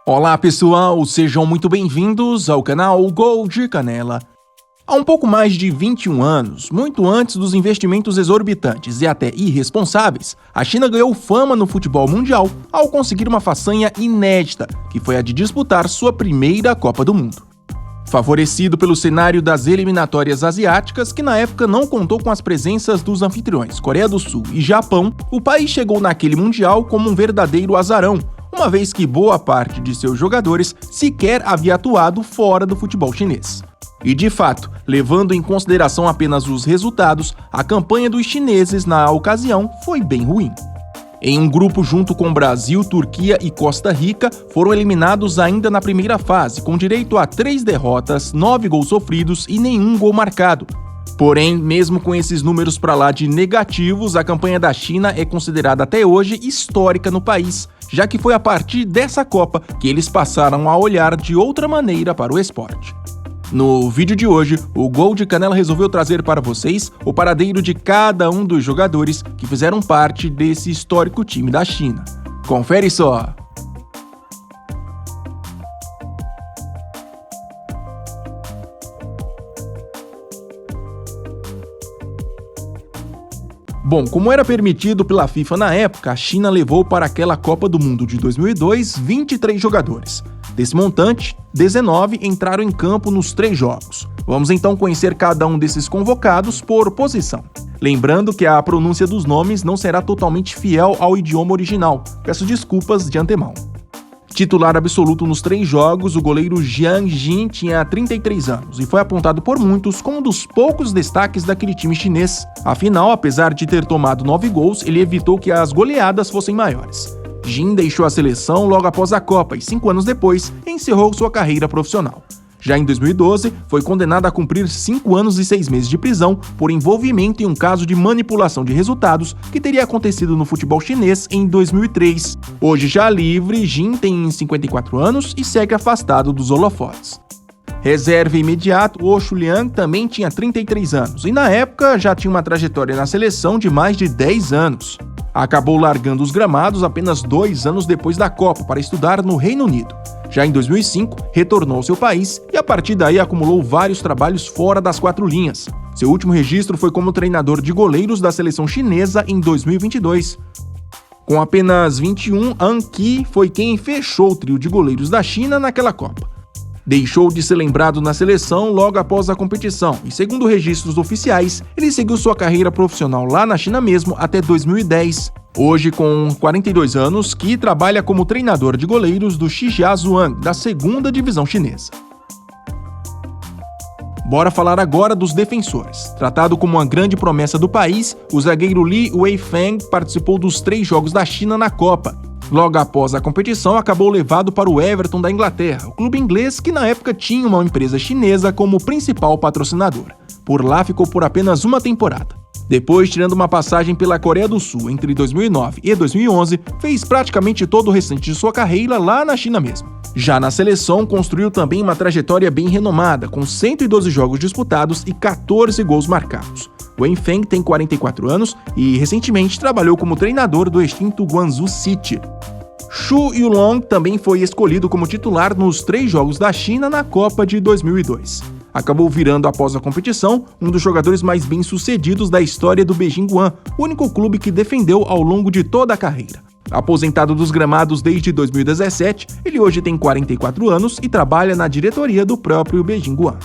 Olá pessoal, sejam muito bem-vindos ao canal Gol de Canela. Há um pouco mais de 21 anos, muito antes dos investimentos exorbitantes e até irresponsáveis, a China ganhou fama no futebol mundial ao conseguir uma façanha inédita, que foi a de disputar sua primeira Copa do Mundo. Favorecido pelo cenário das eliminatórias asiáticas, que na época não contou com as presenças dos anfitriões Coreia do Sul e Japão, o país chegou naquele mundial como um verdadeiro azarão, uma vez que boa parte de seus jogadores sequer havia atuado fora do futebol chinês. E de fato, levando em consideração apenas os resultados, a campanha dos chineses na ocasião foi bem ruim. Em um grupo junto com Brasil, Turquia e Costa Rica, foram eliminados ainda na primeira fase, com direito a 3 derrotas, 9 gols sofridos e nenhum gol marcado. Porém, mesmo com esses números para lá de negativos, a campanha da China é considerada até hoje histórica no país, já que foi a partir dessa Copa que eles passaram a olhar de outra maneira para o esporte. No vídeo de hoje, o Gol de Canela resolveu trazer para vocês o paradeiro de cada um dos jogadores que fizeram parte desse histórico time da China. Confere só! Bom, como era permitido pela FIFA na época, a China levou para aquela Copa do Mundo de 2002 23 jogadores. Desse montante, 19 entraram em campo nos 3 jogos. Vamos então conhecer cada um desses convocados por posição. Lembrando que a pronúncia dos nomes não será totalmente fiel ao idioma original. Peço desculpas de antemão. Titular absoluto nos 3 jogos, o goleiro Jiang Jin tinha 33 anos e foi apontado por muitos como um dos poucos destaques daquele time chinês. Afinal, apesar de ter tomado 9 gols, ele evitou que as goleadas fossem maiores. Jin deixou a seleção logo após a Copa e 5 anos depois encerrou sua carreira profissional. Já em 2012, foi condenado a cumprir 5 anos e 6 meses de prisão por envolvimento em um caso de manipulação de resultados que teria acontecido no futebol chinês em 2003. Hoje já livre, Jin tem 54 anos e segue afastado dos holofotes. Reserva imediato, o Xuliang também tinha 33 anos e na época já tinha uma trajetória na seleção de mais de 10 anos. Acabou largando os gramados apenas 2 anos depois da Copa para estudar no Reino Unido. Já em 2005, retornou ao seu país e a partir daí acumulou vários trabalhos fora das 4 linhas. Seu último registro foi como treinador de goleiros da seleção chinesa em 2022. Com apenas 21, An Qi foi quem fechou o trio de goleiros da China naquela Copa. Deixou de ser lembrado na seleção logo após a competição e, segundo registros oficiais, ele seguiu sua carreira profissional lá na China mesmo até 2010. Hoje, com 42 anos, Qi trabalha como treinador de goleiros do Shijiazhuang, da 2ª divisão chinesa. Bora falar agora dos defensores. Tratado como uma grande promessa do país, o zagueiro Li Weifeng participou dos 3 jogos da China na Copa. Logo após a competição, acabou levado para o Everton da Inglaterra, o clube inglês que na época tinha uma empresa chinesa como principal patrocinadora. Por lá ficou por apenas uma temporada. Depois, tirando uma passagem pela Coreia do Sul entre 2009 e 2011, fez praticamente todo o restante de sua carreira lá na China mesmo. Já na seleção, construiu também uma trajetória bem renomada, com 112 jogos disputados e 14 gols marcados. Weifeng tem 44 anos e recentemente trabalhou como treinador do extinto Guangzhou City. Xu Yulong também foi escolhido como titular nos 3 jogos da China na Copa de 2002. Acabou virando, após a competição, um dos jogadores mais bem-sucedidos da história do Beijing Guan, o único clube que defendeu ao longo de toda a carreira. Aposentado dos gramados desde 2017, ele hoje tem 44 anos e trabalha na diretoria do próprio Beijing Guan.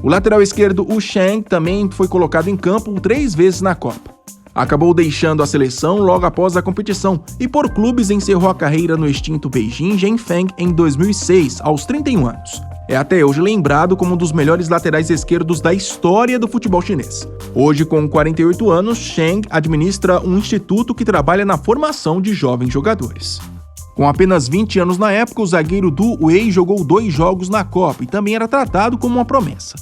O lateral esquerdo, Wu Sheng, também foi colocado em campo 3 vezes na Copa. Acabou deixando a seleção logo após a competição e por clubes encerrou a carreira no extinto Beijing Zhenfeng em 2006, aos 31 anos. É até hoje lembrado como um dos melhores laterais esquerdos da história do futebol chinês. Hoje, com 48 anos, Sheng administra um instituto que trabalha na formação de jovens jogadores. Com apenas 20 anos na época, o zagueiro Du Wei jogou 2 jogos na Copa e também era tratado como uma promessa.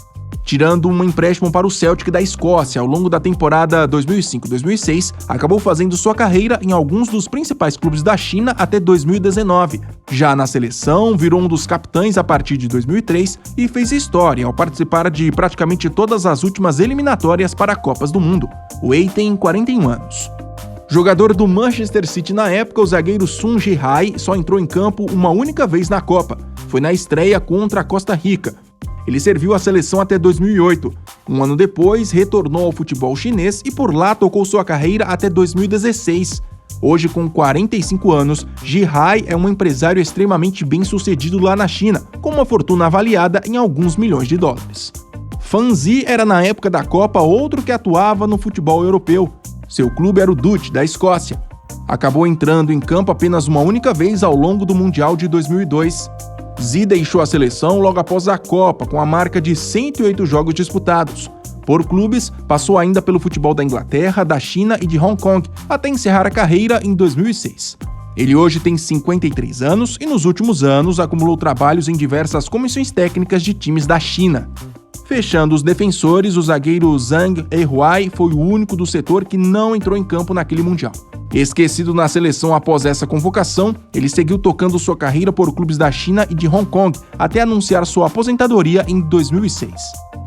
Tirando um empréstimo para o Celtic da Escócia ao longo da temporada 2005-2006, acabou fazendo sua carreira em alguns dos principais clubes da China até 2019. Já na seleção, virou um dos capitães a partir de 2003 e fez história ao participar de praticamente todas as últimas eliminatórias para Copas do Mundo. Wei tem 41 anos. Jogador do Manchester City na época, o zagueiro Sun Ji-hai só entrou em campo uma única vez na Copa. Foi na estreia contra a Costa Rica. Ele serviu à seleção até 2008. Um ano depois, retornou ao futebol chinês e por lá tocou sua carreira até 2016. Hoje, com 45 anos, Ji-hai é um empresário extremamente bem-sucedido lá na China, com uma fortuna avaliada em alguns milhões de dólares. Fan Zi era na época da Copa outro que atuava no futebol europeu. Seu clube era o Dutch, da Escócia. Acabou entrando em campo apenas uma única vez ao longo do Mundial de 2002. Zi deixou a seleção logo após a Copa, com a marca de 108 jogos disputados. Por clubes, passou ainda pelo futebol da Inglaterra, da China e de Hong Kong, até encerrar a carreira em 2006. Ele hoje tem 53 anos e nos últimos anos acumulou trabalhos em diversas comissões técnicas de times da China. Fechando os defensores, o zagueiro Zhang Ehuai foi o único do setor que não entrou em campo naquele Mundial. Esquecido na seleção após essa convocação, ele seguiu tocando sua carreira por clubes da China e de Hong Kong, até anunciar sua aposentadoria em 2006.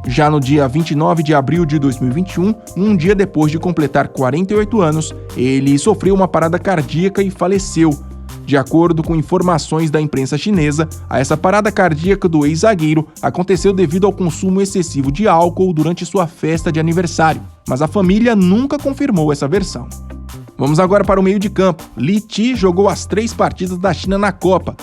Já no dia 29 de abril de 2021, um dia depois de completar 48 anos, ele sofreu uma parada cardíaca e faleceu. De acordo com informações da imprensa chinesa, essa parada cardíaca do ex-zagueiro aconteceu devido ao consumo excessivo de álcool durante sua festa de aniversário, mas a família nunca confirmou essa versão. Vamos agora para o meio de campo. Li Ti jogou as 3 partidas da China na Copa.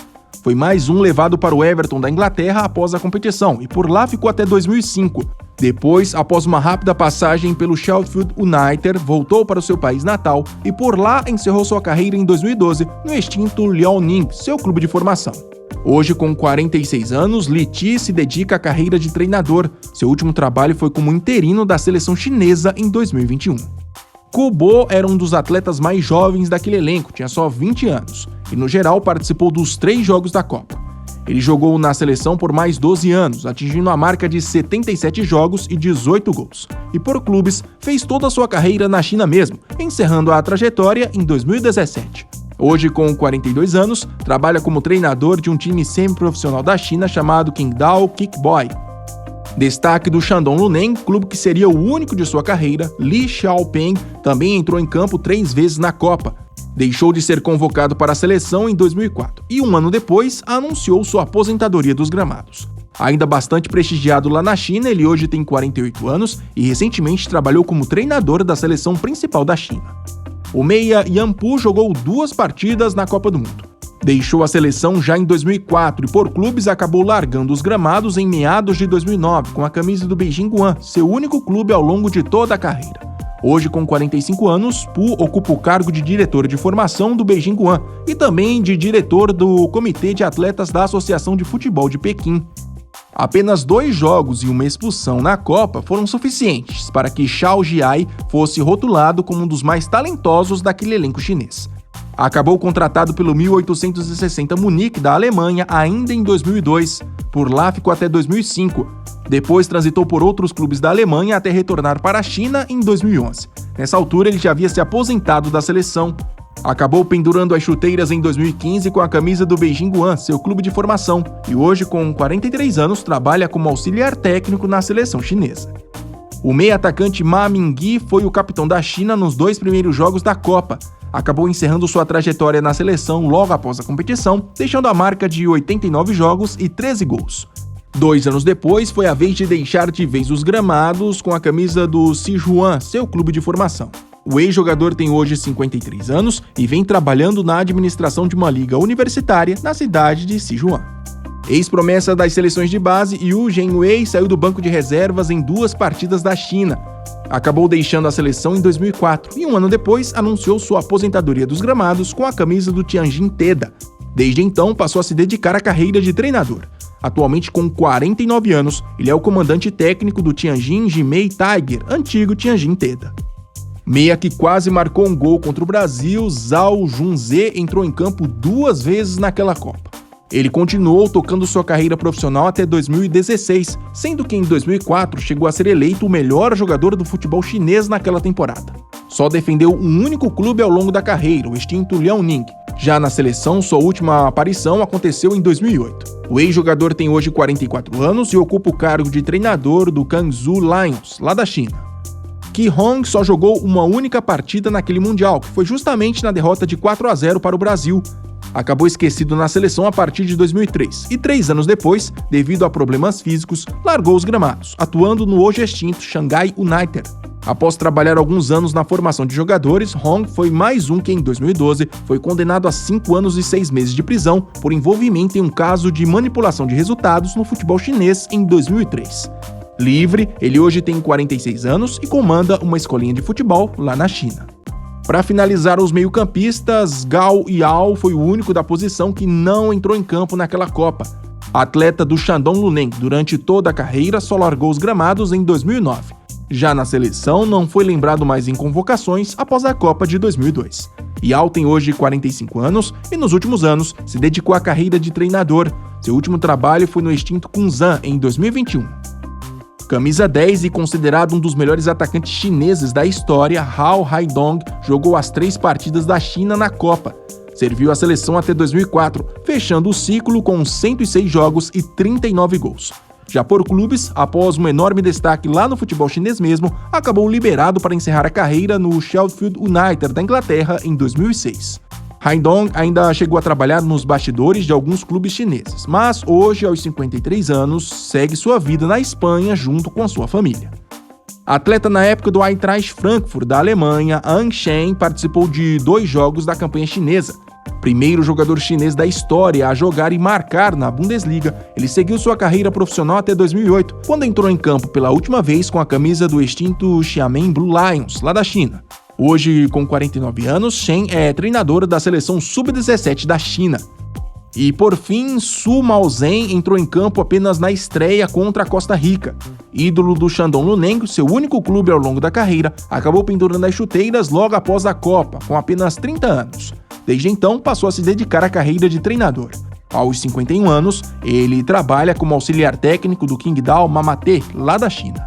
Foi mais um levado para o Everton da Inglaterra após a competição e por lá ficou até 2005. Depois, após uma rápida passagem pelo Sheffield United, voltou para o seu país natal e por lá encerrou sua carreira em 2012 no extinto Liaoning, seu clube de formação. Hoje, com 46 anos, Li Ti se dedica à carreira de treinador. Seu último trabalho foi como interino da seleção chinesa em 2021. Ku Bo era um dos atletas mais jovens daquele elenco, tinha só 20 anos, e no geral participou dos 3 jogos da Copa. Ele jogou na seleção por mais 12 anos, atingindo a marca de 77 jogos e 18 gols. E por clubes, fez toda a sua carreira na China mesmo, encerrando a trajetória em 2017. Hoje, com 42 anos, trabalha como treinador de um time semi-profissional da China chamado Qingdao Kickboy. Destaque do Shandong Luneng, clube que seria o único de sua carreira, Li Xiaopeng também entrou em campo 3 vezes na Copa. Deixou de ser convocado para a seleção em 2004 e um ano depois anunciou sua aposentadoria dos gramados. Ainda bastante prestigiado lá na China, ele hoje tem 48 anos e recentemente trabalhou como treinador da seleção principal da China. O meia Yan Pu jogou 2 partidas na Copa do Mundo. Deixou a seleção já em 2004 e por clubes acabou largando os gramados em meados de 2009 com a camisa do Beijing Guoan, seu único clube ao longo de toda a carreira. Hoje, com 45 anos, Pu ocupa o cargo de diretor de formação do Beijing Guoan e também de diretor do Comitê de Atletas da Associação de Futebol de Pequim. Apenas 2 jogos e uma expulsão na Copa foram suficientes para que Zhao Jiai fosse rotulado como um dos mais talentosos daquele elenco chinês. Acabou contratado pelo 1860 Munique da Alemanha ainda em 2002. Por lá ficou até 2005. Depois transitou por outros clubes da Alemanha até retornar para a China em 2011. Nessa altura ele já havia se aposentado da seleção. Acabou pendurando as chuteiras em 2015 com a camisa do Beijing Guoan, seu clube de formação, e hoje com 43 anos trabalha como auxiliar técnico na seleção chinesa. O meia-atacante Ma Mingyi foi o capitão da China nos 2 primeiros jogos da Copa. Acabou encerrando sua trajetória na seleção logo após a competição, deixando a marca de 89 jogos e 13 gols. 2 anos depois, foi a vez de deixar de vez os gramados com a camisa do Sichuan, seu clube de formação. O ex-jogador tem hoje 53 anos e vem trabalhando na administração de uma liga universitária na cidade de Sichuan. Ex-promessa das seleções de base, Yu Zhenwei saiu do banco de reservas em 2 partidas da China. Acabou deixando a seleção em 2004 e um ano depois anunciou sua aposentadoria dos gramados com a camisa do Tianjin Teda. Desde então, passou a se dedicar à carreira de treinador. Atualmente com 49 anos, ele é o comandante técnico do Tianjin Jimei Tiger, antigo Tianjin Teda. Meia que quase marcou um gol contra o Brasil, Zhao Junze entrou em campo 2 vezes naquela Copa. Ele continuou tocando sua carreira profissional até 2016, sendo que em 2004 chegou a ser eleito o melhor jogador do futebol chinês naquela temporada. Só defendeu um único clube ao longo da carreira, o extinto Liaoning. Já na seleção, sua última aparição aconteceu em 2008. O ex-jogador tem hoje 44 anos e ocupa o cargo de treinador do Guangzhou Lions, lá da China. que Hong só jogou uma única partida naquele Mundial, que foi justamente na derrota de 4-0 para o Brasil. Acabou esquecido na seleção a partir de 2003 e 3 anos depois, devido a problemas físicos, largou os gramados, atuando no hoje extinto Shanghai United. Após trabalhar alguns anos na formação de jogadores, Hong foi mais um que em 2012 foi condenado a 5 anos e 6 meses de prisão por envolvimento em um caso de manipulação de resultados no futebol chinês em 2003. Livre, ele hoje tem 46 anos e comanda uma escolinha de futebol lá na China. Para finalizar os meio-campistas, Gao Yao foi o único da posição que não entrou em campo naquela Copa. Atleta do Shandong Luneng, durante toda a carreira só largou os gramados em 2009. Já na seleção, não foi lembrado mais em convocações após a Copa de 2002. Yao tem hoje 45 anos e nos últimos anos se dedicou à carreira de treinador. Seu último trabalho foi no extinto Kunzan em 2021. Camisa 10 e considerado um dos melhores atacantes chineses da história, Hao Haidong jogou as 3 partidas da China na Copa. Serviu a seleção até 2004, fechando o ciclo com 106 jogos e 39 gols. Já por clubes, após um enorme destaque lá no futebol chinês mesmo, acabou liberado para encerrar a carreira no Sheffield United da Inglaterra em 2006. Haidong ainda chegou a trabalhar nos bastidores de alguns clubes chineses, mas hoje, aos 53 anos, segue sua vida na Espanha junto com a sua família. Atleta na época do Eintracht Frankfurt da Alemanha, An Shen participou de 2 jogos da campanha chinesa. Primeiro jogador chinês da história a jogar e marcar na Bundesliga, ele seguiu sua carreira profissional até 2008, quando entrou em campo pela última vez com a camisa do extinto Xiamen Blue Lions, lá da China. Hoje, com 49 anos, Shen é treinador da seleção sub-17 da China. E, por fim, Su Maozhen entrou em campo apenas na estreia contra a Costa Rica. Ídolo do Shandong Luneng, seu único clube ao longo da carreira, acabou pendurando as chuteiras logo após a Copa, com apenas 30 anos. Desde então, passou a se dedicar à carreira de treinador. Aos 51 anos, ele trabalha como auxiliar técnico do Qingdao Mamate, lá da China.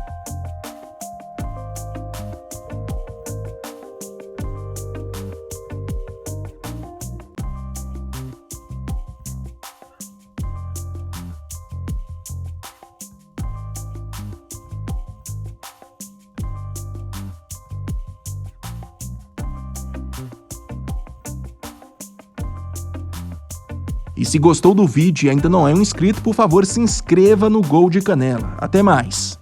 E se gostou do vídeo e ainda não é um inscrito, por favor se inscreva no Gol de Canela. Até mais!